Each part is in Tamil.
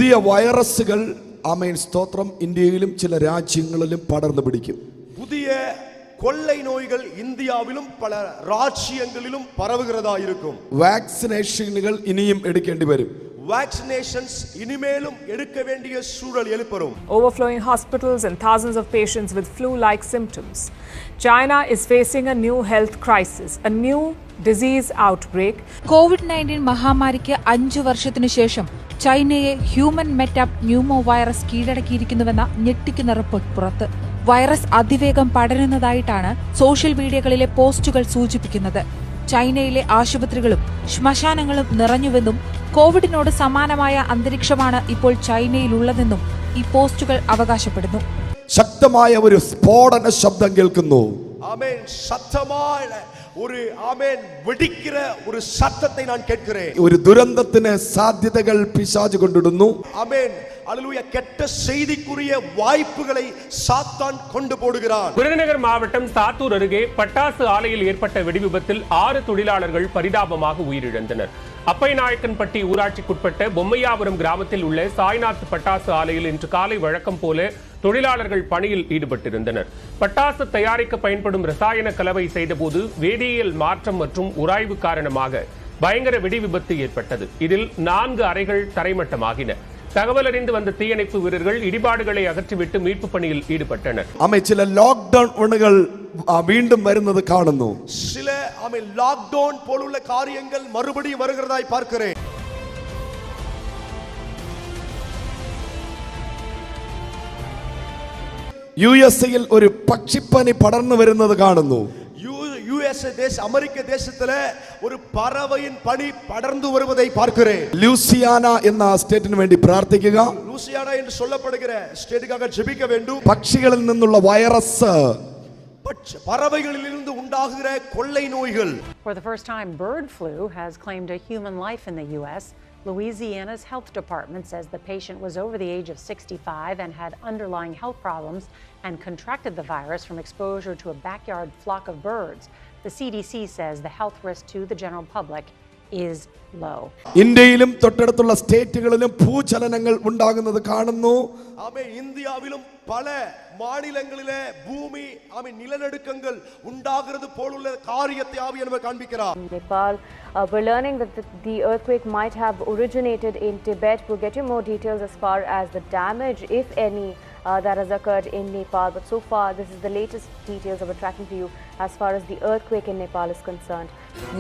പുതിയ വൈറസുകൾ ആമേൻ സ്തോത്രം ഇന്ത്യയിലും ചില രാജ്യങ്ങളിലും പടർന്നു പിടിക്കും. புதிய கொள்ளை நோய்கள் இந்தியாவிலும் பல ராஜ்யங்களிலும் பரவுகிறதா இருக்கும். വാക്സിനേഷനുകൾ ഇനിയും എടുക്കേണ്ടി വരും. Vaccinations இனிமேலும் எடுக்க வேண்டிய சூழல் எழுப்பரும். Overflowing hospitals and thousands of patients with flu-like symptoms. China is facing a new health crisis, a new disease outbreak. COVID-19 മഹാമാരിക്ക് 5 വർഷത്തിനു ശേഷം ചൈനയെ ഹ്യൂമൻ മെറ്റാപ് ന്യൂമോ വൈറസ് കീഴടക്കിയിരിക്കുന്നുവെന്ന ഞെട്ടിക്കുന്ന റിപ്പോർട്ട് പുറത്ത്. വൈറസ് അതിവേഗം പടരുന്നതായിട്ടാണ് സോഷ്യൽ മീഡിയകളിലെ പോസ്റ്റുകൾ സൂചിപ്പിക്കുന്നത്. ചൈനയിലെ ആശുപത്രികളും ശ്മശാനങ്ങളും നിറഞ്ഞുവെന്നും കോവിഡിനോട് സമാനമായ അന്തരീക്ഷമാണ് ഇപ്പോൾ ചൈനയിലുള്ളതെന്നും ഈ പോസ്റ്റുകൾ അവകാശപ്പെടുന്നു. ശക്തമായ ഒരു സ്ഫോടന ശബ്ദം കേൾക്കുന്നു. ആമേൻ. ശക്തമായ ഒരു ആമേൻ വെടിക്കുന്ന ഒരു ശബ്ദത്തെ ഞാൻ കേൾக்கிறேன். ഒരു ദുരന്തത്തിന് സാധ്യതകൾ പിശാച് കൊണ്ടിടുന്നു. ആമേൻ. அல்லேலூயா. கெட்ட செய்திக்குரிய வாய்ப்புகளை சாத்தான் கொண்டு போடுகிறான். விருதுநகர் மாவட்டம் சாத்தூர் அருகே பட்டாசு ஆலையில் ஏற்பட்ட வெடிவிபத்தில் 6 தொழிலாளர்கள் பரிதாபமாக உயிரிழந்தனர். அப்பைநாயக்கன்பட்டி ஊராட்சிக்குட்பட்ட பொம்மையாபுரம் கிராமத்தில் உள்ள சாய்நாத் பட்டாசு ஆலையில் இன்று காலை வழக்கம் போல தொழிலாளர்கள் பணியில் ஈடுபட்டிருந்தனர். பட்டாசு தயாரிக்க பயன்படும் ரசாயன கலவை செய்தபோது வேதியியல் மாற்றம் மற்றும் உராய்வு காரணமாக பயங்கர வெடி விபத்து ஏற்பட்டது. இதில் 4 அறைகள் தரைமட்டமாகின. தகவல் அறிந்து வந்த தீயணைப்பு வீரர்கள் இடிபாடுகளை அகற்றிவிட்டு மீட்பு பணியில் ஈடுபட்டனர். சில லாக்டவுன்கள் மீண்டும் வருவது காணுന്നു. சில லாக்டவுன் போலுள்ள காரியங்கள் மறுபடியும் வருகிறதாய் பார்க்கிறேன். യുഎസ്എയിൽ ഒരു പക്ഷിപ്പനി പടർന്നു വരുന്നത് കാണുന്നു. அமெரிக்க தேசத்துல ஒரு பறவையின் பனி படர்ந்து வருவதை பார்க்கிறேன். ലൂസിയാന എന്ന സ്റ്റേറ്റിന് വേണ്ടി പ്രാർത്ഥിക്കുക. லூசியானா என்று சொல்லப்படுகிற ஸ்டேட்டுக்காக ஜெபிக்க வேண்டும். പക്ഷികളിൽ നിന്നുള്ള വൈറസ് பறவைகளிலிருந்து உண்டாகுகிற கொள்ளை நோய்கள். For the first time, bird flu has claimed a human life in the US. Louisiana's health department says the patient was over the age of 65 and had underlying health problems and contracted the virus from exposure to a backyard flock of birds. The CDC says the health risk to the general public is low. ഇന്ത്യയിലും തൊട്ടടുത്തുള്ള സ്റ്റേറ്റുകളിലും ഭൂചലനങ്ങൾ ഉണ്ടാകുന്നത് കാണുന്നു. இந்தியாவிலும் பல மாநிலங்களிலே பூமி நிலநடுக்கங்கள் உண்டாகிறது போலுள்ள காரியத்தை ஆவியானவர் காண்பிக்கிறார். Nepal, we're learning that the earthquake might have originated in Tibet. We'll get you more details as far as the damage, if any, that has occurred in Nepal. But so far, this is the latest details that we're tracking for you as far as the earthquake in Nepal is concerned.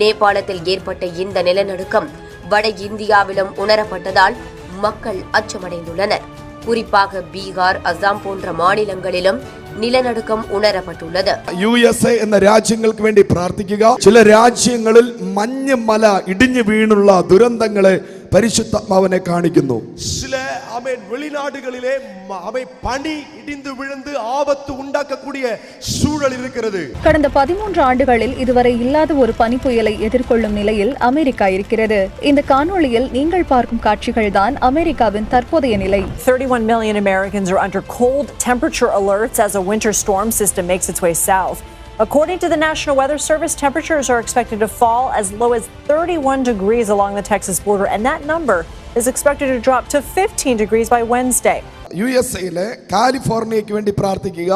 நேபாளத்தில் ஏற்பட்ட இந்த நிலநடுக்கம் வட இந்தியாவிலும் உணரப்பட்டதால் மக்கள் அச்சமடைந்துள்ளனர். குறிப்பாக பீகார், அசாம் போன்ற மாநிலங்களிலும் நிலநடுக்கம் உணரப்பட்டுள்ளது. യുഎസ്എ എന്ന രാജ്യങ്ങൾക്ക് വേണ്ടി പ്രാർത്ഥിക്കുക. ചില രാജ്യങ്ങളിൽ മഞ്ഞ് മല ഇടിഞ്ഞു വീണുള്ള ദുരന്തങ്ങളെ പരിശുദ്ധാത്മാവിനെ കാണിക്കുന്നു. சில வெளிநாடுகளிலே பனி இடிந்து விழுந்து ஆபத்து உண்டாக்கக்கூடிய சூழல் இருக்கிறது. கடந்த 13 ஆண்டுகளில் இதுவரை இல்லாத ஒரு பனிப்புயலை எதிர்கொள்ளும் நிலையில் அமெரிக்கா இருக்கிறது. இந்த காணொளியில் நீங்கள் பார்க்கும் காட்சிகள் தான் அமெரிக்காவின் தற்போதைய நிலை. 31 million Americans are under cold temperature alerts as a winter storm system makes its way south. According to the National Weather Service, temperatures are expected to fall as low as 31 degrees along the Texas border, and that number is expected to drop to 15 degrees by Wednesday. യുഎസ്എയിലെ കാലിഫോർണിയയ്ക്ക് വേണ്ടി പ്രാർത്ഥിക്കുക.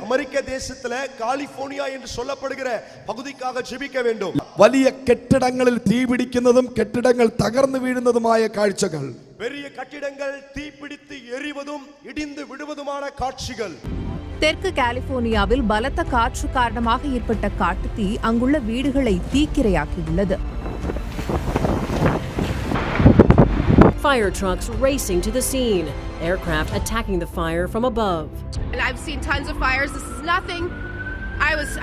அமெரிக்க தேசத்துல கலிபோர்னியா என்று சொல்லப்படுகிற பகுதிக்காக ஜெபிக்க வேண்டும். വലിയ കെട്ടിടങ്ങളിൽ തീപിടിക്കുന്നതും കെട്ടിടങ്ങൾ തകർന്നു വീഴുന്നതുമായ കാഴ്ചകൾ. பெரிய கட்டிடங்கள் தீப்பிடித்து எரிவதும் இடிந்து விடுவதுமான காட்சிகள். தெற்கு கலிபோர்னியாவில் பலத்த காற்று காரணமாக ஏற்பட்ட காட்டுத்தீ அங்குள்ள வீடுகளை தீக்கிரையாக்கியுள்ளது. Fire trucks racing to the scene, aircraft attacking the fire from above. And I've seen tons of fires. This is nothing.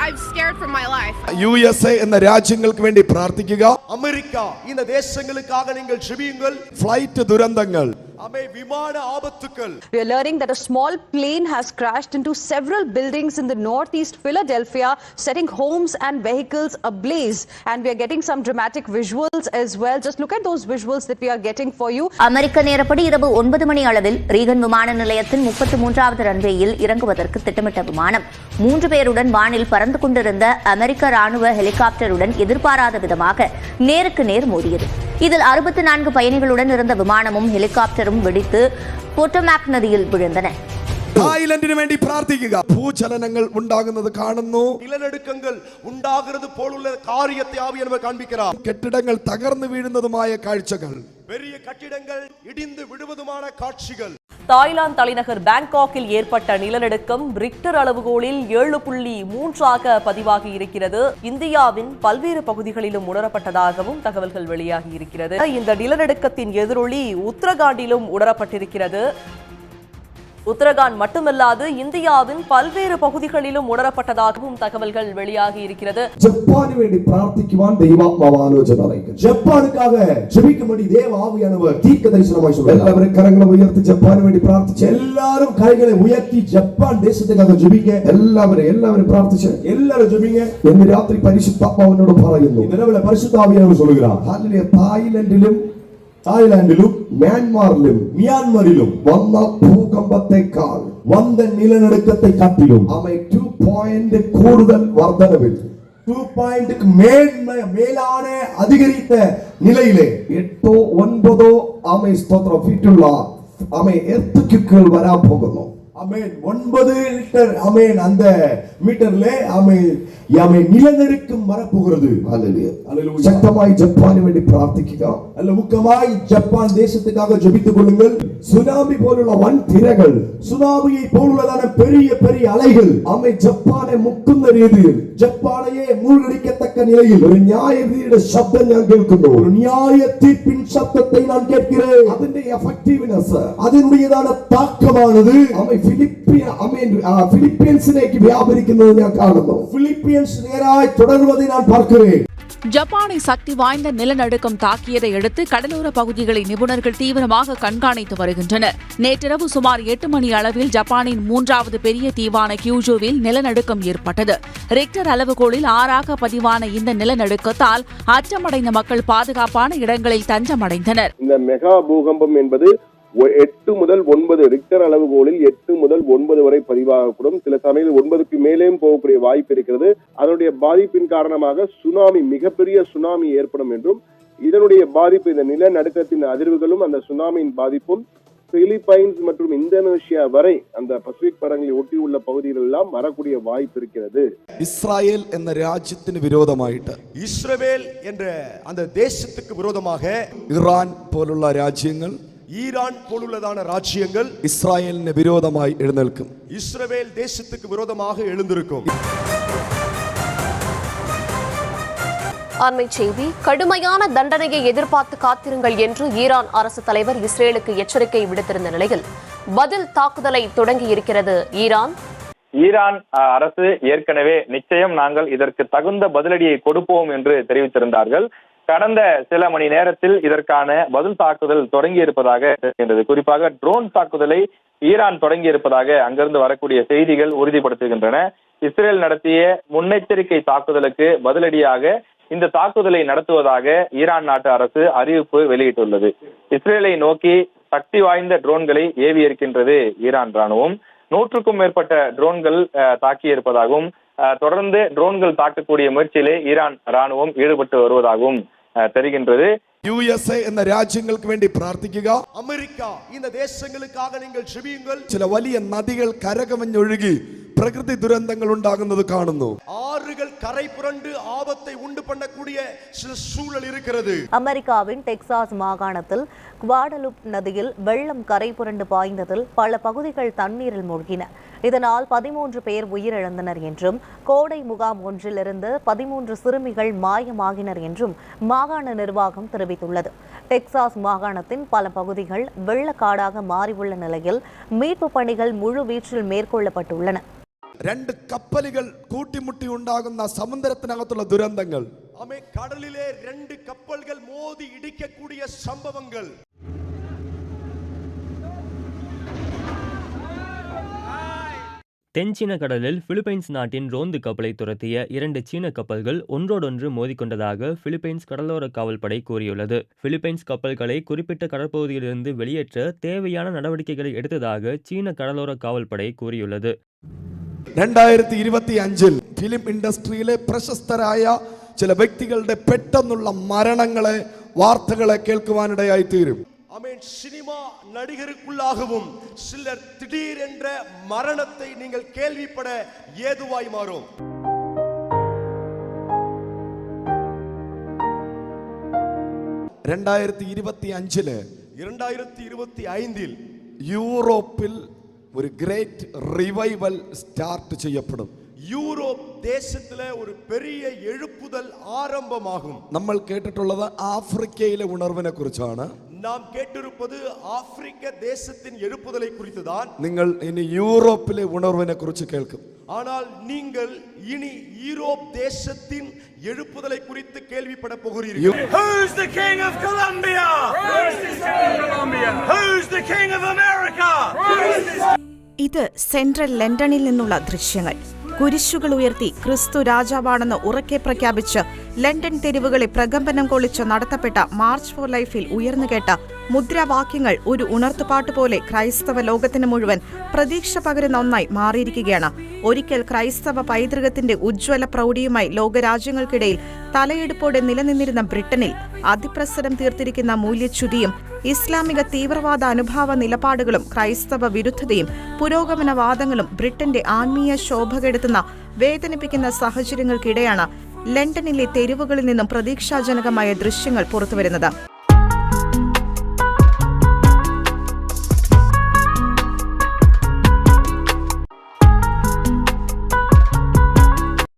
I'm scared for my life. USA എന്ന രാജ്യങ്ങൾക്ക് വേണ്ടി പ്രാർത്ഥിക്കുക. അമേരിക്ക இந்த தேசங்களுக்காக நீங்கள் ஜெபியுங்கள். ഫ്ലൈറ്റ് ദുരന്തങ്ങൾ. விமான ஆபத்துக்கள். We are learning that a small plane has crashed into several buildings in the northeast Philadelphia, setting homes and vehicles ablaze. And we are getting some dramatic visuals as well. Just look at those visuals that we are getting for you. அமெரிக்க நேரப்படி இரவு 9 மணி அளவில் ரீகன் விமான நிலையத்தின் 33வது ரன்வேயில் இறங்குவதற்கு திட்டமிட்ட விமானம் 3 பேருடன் வானில் பறந்து கொண்டிருந்த அமெரிக்க ராணுவ ஹெலிகாப்டருடன் எதிர்பாராத விதமாக நேருக்கு நேர் மோதியது. இதில் 64 பயணிகளுடன் இருந்த விமானமும் ஹெலிகாப்டரும் வெடித்து பொட்டோமாக் நதியில் விழுந்தன. തായ്ലൻഡിന് വേണ്ടി പ്രാർത്ഥിക്കുക. ഭൂചലനങ്ങൾ ഉണ്ടാകുന്നത് കാണുന്നു. നിലനടുക്കങ്ങൾ ഉണ്ടാകുന്നത് പോലുള്ള കാര്യത്തെ ആവിയാനവർ കാണിപ്പിക്കുക. കെട്ടിടങ്ങൾ തകർന്നു വീഴുന്നതുമായ കാഴ്ചകൾ. பெரிய கட்டிடங்கள் இடிந்து விழுவதுமான காட்சிகள். தாய்லாந்து தலைநகர் பாங்காக்கில் ஏற்பட்ட நிலநடுக்கம் ரிக்டர் அளவுகோலில் 7.3 பதிவாகி இருக்கிறது. இந்தியாவின் பல்வேறு பகுதிகளிலும் உணரப்பட்டதாகவும் தகவல்கள் வெளியாகி இருக்கிறது. இந்த நிலநடுக்கத்தின் எதிரொலி உத்தரகாண்டிலும் உணரப்பட்டிருக்கிறது. உத்தரகாண்ட் மட்டுமல்லாது இந்தியாவின் பல்வேறு பகுதிகளிலும் உணரப்பட்டதாகவும் தகவல்கள் வெளியாகி இருக்கிறது. ஜப்பானு வேண்டி பிரார்த்திக்குவான் தெய்வாத்மாവ് ആലോചന അറിയിക്കുന്നു. ജപ്പാനുക്കാக ஜெபிக்கும்படி தேவ ஆவியானவர் தீர்க்க தரிசனமாய் சொல்றார். எல்லாரும் கரங்களை உயர்த்தி ஜப்பானு வேண்டி பிரார்த்திச்சு. எல்லாரும் கைகளை உயர்த்தி ஜப்பான் தேசத்துக்காக ஜெபிங்க. எல்லாரும் பிரார்த்திச்சு. எல்லாரும் ஜெபிங்க. ഇന്ന് രാത്രി പരിശുദ്ധാത്മാവിനോട് പറയുന്നു. ഇന്നലെ പരിശുദ്ധ ആവിയാനവർ சொல்கிறார். ഹല്ലേലൂയ. തായ്ലാൻഡിലും മ്യാൻമാറിലും വന്ന ഭൂകമ്പത്തെക്കാൾ വന്ന നിലനടുക്കത്തെ കാട്ടിലും 2 പോയിന്റ് കൂടുതൽ വർധനവിൽ 2 പോയിന്റ് മേലാണ് അധികരിച്ച നിലയിലെ 8-9 സ്തോത്രം ഫീറ്റുള്ള എർത്തുക്കൾ വരാൻ പോകുന്നു. 9 ലിറ്റർ அந்த மீட்டர்ல நிலநடுக்கம் வரப்போகிறது. சக்தமாய் ஜப்பானு வேண்டி പ്രാർത്ഥിക്കുക. முக்கியமாய் ஜப்பான் தேசத்துக்காக ஜெபித்துக் கொள்ளுங்கள். சுனாமி போലുള്ള വൻ തിരകൾ, സുനാമിയെ പോലുള്ളதான பெரிய பெரிய அலைகள் ஜப்பானை മുക്കുന്ന രീതിയിൽ, ജപ്പാനെയെ മൂழ்கடிக்கத்தக்க நிலையில் ഒരു ന്യായവിധിയുടെ ശബ്ദം ഞാൻ കേൾക്കുന്നു. ഒരു ന്യായ തീർപ്പിൻ ശബ്ദത്തെ ഞാൻ കേൾக்கிறேன். അതിന്റെ എഫക്റ്റീവ്നെസ്, അതിനുള്ളதான താക്കമാனது பிலிப்பீன்ஸிലേക്ക് വ്യാപരിക്കുന്നത് ഞാൻ കാണുന്നു. பிலிப்பீன்ஸ் நேராய் தொடர்வதை நான் பார்க்கிறேன். ஜப்பானை சக்தி வாய்ந்த நிலநடுக்கம் தாக்கியதை அடுத்து கடலோர பகுதிகளை நிபுணர்கள் தீவிரமாக கண்காணித்து வருகின்றனர். நேற்றிரவு சுமார் 8 மணி அளவில் ஜப்பானின் 3வது பெரிய தீவான கியூஜூவில் நிலநடுக்கம் ஏற்பட்டது. ரிக்டர் அளவுகோலில் 6 பதிவான இந்த நிலநடுக்கத்தால் அச்சமடைந்த மக்கள் பாதுகாப்பான இடங்களில் தஞ்சமடைந்தனர். இந்த மெகா பூகம்பம் என்பது 8 முதல் 9 ரிக்டர் அளவுகோலில் 8 முதல் 9 வரை பதிவாகக்கூடும். சில சமயத்தில் 9க்கு மேலேயும் போகக்கூடிய வாய்ப்பு இருக்கிறது. அதனுடைய பாதிப்பின் காரணமாக சுனாமி, மிகப்பெரிய சுனாமி ஏற்படும் என்றும், இதனுடைய பாதிப்பு, இந்த நிலநடுக்கத்தின் அதிர்வுகளும் அந்த சுனாமியின் பாதிப்பும் பிலிப்பைன்ஸ் மற்றும் இந்தோனேஷியா வரை அந்த பசிபிக் படங்களை ஒட்டியுள்ள பகுதிகள் எல்லாம் வரக்கூடிய வாய்ப்பு இருக்கிறது. இஸ்ரேல் என்ற ராஜ்யத்தின் விரோதமாயிட்டு, இஸ்ரவேல் என்ற அந்த தேசத்துக்கு விரோதமாக ஈரான் போലുള്ള രാജ്യങ്ങൾ, ஈரான் போலுள்ளதான ராஜ்யங்கள் இஸ்ரேலிന് விரோதமாய் எழுந்திருக்கும். இஸ்ரவேல் தேசத்துக்கு விரோதமாக எழுந்திருக்கும். அண்மை செய்தி, கடுமையான தண்டனையை எதிர்பார்த்து காத்திருங்கள் என்று ஈரான் அரசு தலைவர் இஸ்ரேலுக்கு எச்சரிக்கை விடுத்திருந்த நிலையில் பதில் தாக்குதலை தொடங்கி இருக்கிறது ஈரான். ஈரான் அரசு ஏற்கனவே நிச்சயம் நாங்கள் இதற்கு தகுந்த பதிலடியை கொடுப்போம் என்று தெரிவித்திருந்தார்கள். கடந்த சில மணி நேரத்தில் இதற்கான பதில் தாக்குதல் தொடங்கி இருப்பதாக தெரிகின்றது. குறிப்பாக ட்ரோன் தாக்குதலை ஈரான் தொடங்கி இருப்பதாக அங்கிருந்து வரக்கூடிய செய்திகள் உறுதிப்படுத்துகின்றன. இஸ்ரேல் நடத்திய முன்னெச்சரிக்கை தாக்குதலுக்கு பதிலடியாக இந்த தாக்குதலை நடத்துவதாக ஈரான் நாட்டு அரசு அறிவிப்பு வெளியிட்டுள்ளது. இஸ்ரேலை நோக்கி சக்தி வாய்ந்த ட்ரோன்களை ஏவி இருக்கின்றது ஈரான் ராணுவம். 100க்கும் மேற்பட்ட ட்ரோன்கள் தாக்கி இருப்பதாகவும், தொடர்ந்து ட்ரோன்கள் தாக்கக்கூடிய முயற்சியிலே ஈரான் ராணுவம் ஈடுபட்டு வருவதாகவும் தெரிகின்றது. USA എന്ന രാജ്യങ്ങൾക്ക് വേണ്ടി പ്രാർത്ഥിക്കുക. അമേരിക്ക இந்த தேசங்களுக்காக நீங்கள் ஜெபியுங்கள். ചില വലിയ നദികൾ കരകവിഞ്ഞൊഴുകി പ്രകൃതി ദുരന്തങ്ങൾ ഉണ്ടാകുന്നത് കാണുന്നു. ஆறுகள் கரை புரண்டு ஆபத்தை உண்டு பண்ணக்கூடிய சில சூழல் இருக்கிறது. அமெரிக்காவின் டெக்சாஸ் மாகாணத்தில் குவாடலுப் நதியில் வெள்ளம் கரை புரண்டு பாய்ந்ததில் பல பகுதிகள் தண்ணீரில் மூழ்கின. இதனால் 13 பேர் உயிரிழந்தனர் என்றும், கோடை முகாம் ஒன்றிலிருந்து 13 சிறுமிகள் மாயமாகினர் என்றும் மாகாண நிர்வாகம் தெரிவித்துள்ளது. டெக்சாஸ் மாகாணத்தின் பல பகுதிகள் வெள்ளக்காடாக மாறியுள்ள நிலையில் மீட்பு பணிகள் முழு வீச்சில் மேற்கொள்ளப்பட்டுள்ளன. 2 കപ്പലുകൾ കൂട്ടിമുട്ടി ഉണ്ടാകുന്ന സമുദ്രത്തിനകത്തുള്ള ദുരന്തങ്ങൾ, கடலிலே 2 கப்பல்கள் மோதி இடிக்கக்கூடிய சம்பவங்கள். தென்சீன கடலில் பிலிப்பைன்ஸ் நாட்டின் ரோந்து கப்பலை துரத்திய 2 சீன கப்பல்கள் ஒன்றோடொன்று மோதிக்கொண்டதாக பிலிப்பைன்ஸ் கடலோர காவல்படை கூறியுள்ளது. பிலிப்பைன்ஸ் கப்பல்களை குறிப்பிட்ட கடற்பகுதியிலிருந்து வெளியேற்ற தேவையான நடவடிக்கைகளை எடுத்ததாக சீன கடலோர காவல்படை கூறியுள்ளது. 2025 ഫിലിം ഇൻഡസ്ട്രിയിലെ പ്രശസ്തരായ ചില വ്യക്തികളുടെ പെട്ടെന്നുള്ള മരണങ്ങളെ വാർത്തകളെ കേൾക്കുവാനിടയായി തീരും. ஆமென். சினிமா நடிகருக்குள்ளாகவும் சிலர் திடீர் என்ற மரணத்தை நீங்கள் கேள்விப்பட ஏதுவாய் மாறும். 2025 യൂറോപ്പിൽ ഒരു ഗ്രേറ്റ് റിവൈവൽ സ്റ്റാർട്ട് ചെയ്യപ്പെടും. യൂറോപ്പ് ദേശത്തിലെ ഒരു പെരിയ എഴുപ്പുതൽ ആരംഭമാകും. നമ്മൾ കേട്ടിട്ടുള്ളത് ആഫ്രിക്കയിലെ ഉണർവിനെ കുറിച്ചാണ്. നാം കേട്ടിരുപ്പത് ആഫ്രിക്ക ദേശത്തിൻ എഴുപ്പുതலை குறித்துதான். നിങ്ങൾ ഇനി യൂറോപ്പിലെ ഉണർവിനെ കുറിച്ച് കേൾക്കും. ஆனால் நீங்கள் இனி யூரோப் தேசத்தின் எழுப்புதலை குறித்து கேள்விப்பட போகிறீர்கள். Who's the king of Colombia? Who's the king of Colombia? Who's the king of America? ഇത് സെൻട്രൽ ലണ്ടനിൽ നിന്നുള്ള ദൃശ്യങ്ങൾ. കുരിശുകൾ ഉയർത്തി ക്രിസ്തു രാജാവാണെന്ന് ഉറക്കെ പ്രഖ്യാപിച്ച് ലണ്ടൻ തെരുവുകളെ പ്രകമ്പനം കൊള്ളിച്ച് നടത്തപ്പെട്ട മാർച്ച് ഫോർ ലൈഫിൽ ഉയർന്നുകേട്ട മുദ്രാവാക്യങ്ങൾ ഒരു ഉണർത്തുപാട്ട് പോലെ ക്രൈസ്തവ ലോകത്തിന് മുഴുവൻ പ്രതീക്ഷ പകരുന്ന ഒന്നായി മാറിയിരിക്കുകയാണ്. ഒരിക്കൽ ക്രൈസ്തവ പൈതൃകത്തിന്റെ ഉജ്ജ്വല പ്രൗഢിയുമായി ലോകരാജ്യങ്ങൾക്കിടയിൽ തലയെടുപ്പോടെ നിലനിന്നിരുന്ന ബ്രിട്ടനിൽ അതിപ്രസരം തീർത്തിരിക്കുന്ന മൂല്യച്യുതിയും ഇസ്ലാമിക തീവ്രവാദ അനുഭാവ നിലപാടുകളും ക്രൈസ്തവ വിരുദ്ധതയും പുരോഗമനവാദങ്ങളും ബ്രിട്ടന്റെ ആത്മീയ ശോഭ കെടുത്തുന്ന വേദനിപ്പിക്കുന്ന സാഹചര്യങ്ങൾക്കിടെയാണ് ലണ്ടനിലെ തെരുവുകളിൽ നിന്നും പ്രതീക്ഷാജനകമായ ദൃശ്യങ്ങൾ പുറത്തുവരുന്നത്.